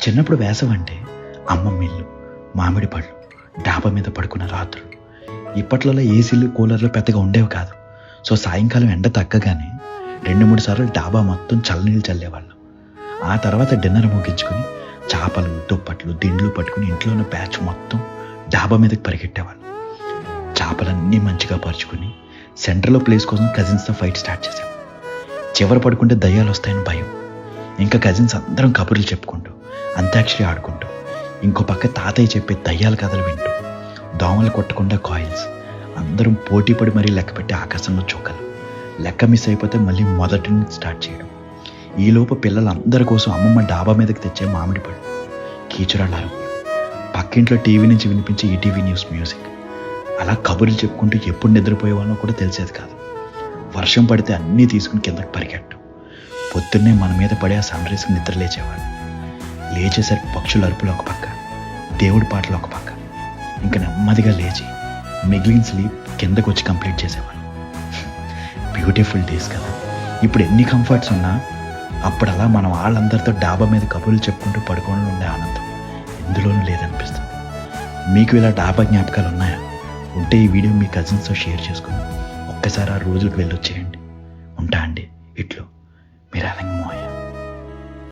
చిన్నప్పుడు వేసవి అంటే అమ్మమ్మ ఇల్లు, మామిడి పళ్ళు, డాబా మీద పడుకున్న రాత్రులు. ఇప్పట్లలో ఏసీలు, కూలర్లు పెద్దగా ఉండేవి కాదు. సో సాయంకాలం ఎండ తగ్గగానే 2-3 సార్లు డాబా మొత్తం చల్లనీళ్ళు చల్లేవాళ్ళం. ఆ తర్వాత డిన్నర్ ముగించుకొని చేపలు, దుప్పట్లు, దిండ్లు పట్టుకుని ఇంట్లో ఉన్న ప్యాచ్ మొత్తం డాబా మీదకి పరిగెట్టేవాళ్ళం. చేపలన్నీ మంచిగా పరుచుకుని సెంటర్లో ప్లేస్ కోసం కజిన్స్తో ఫైట్ స్టార్ట్ చేసాం. చివర పడుకుంటే దయ్యాలు వస్తాయని భయం. ఇంకా కజిన్స్ అందరం కబుర్లు చెప్పుకుంటూ, అంత్యాక్షరి ఆడుకుంటూ, ఇంకో పక్క తాతయ్య చెప్పే దయ్యాల కథలు వింటూ, దోమలు కొట్టకుండా కాయిల్స్, అందరం పోటీ పడి మరీ లెక్క పెట్టి ఆకాశంలో చుక్కలు. లెక్క మిస్ అయిపోతే మళ్ళీ మొదటి నుంచి స్టార్ట్ చేయడం. ఈలోపు పిల్లలందరి కోసం అమ్మమ్మ డాబా మీదకి తెచ్చే మామిడి పళ్ళు, కీచురాళ్ళ అరుపులు, పక్కింట్లో టీవీ నుంచి వినిపించే ఈటీవీ న్యూస్ మ్యూజిక్. అలా కబుర్లు చెప్పుకుంటూ ఎప్పుడు నిద్రపోయే వాళ్ళో కూడా తెలిసేది కాదు. వర్షం పడితే అన్నీ తీసుకుని కిందకి పరిగెట్టు. పొద్దున్నే మన మీద పడే ఆ సన్ రైజ్కి నిద్ర లేచేవాళ్ళు. లేచేసరికి పక్షుల అరుపులు ఒక పక్క, దేవుడి పాటలు ఒక పక్క. ఇంకా నెమ్మదిగా లేచి మిగిలిన స్లీప్ కిందకు వచ్చి కంప్లీట్ చేసేవాళ్ళు. బ్యూటిఫుల్ డేస్ కదా. ఇప్పుడు ఎన్ని కంఫర్ట్స్ ఉన్నా అప్పుడు అలా మనం వాళ్ళందరితో డాబా మీద కబుర్లు చెప్పుకుంటూ పడుకోవడంలో ఉండే ఆనందం ఎందులోనూ లేదనిపిస్తుంది. మీకు ఇలా డాబా జ్ఞాపకాలు ఉన్నాయా? ఉంటే ఈ వీడియో మీ కజిన్స్తో షేర్ చేసుకుని ఒక్కసారి ఆ రోజులకు వెళ్ళొచ్చేయండి. ఉంటా అండి. ఇట్లు మీరాలంగా.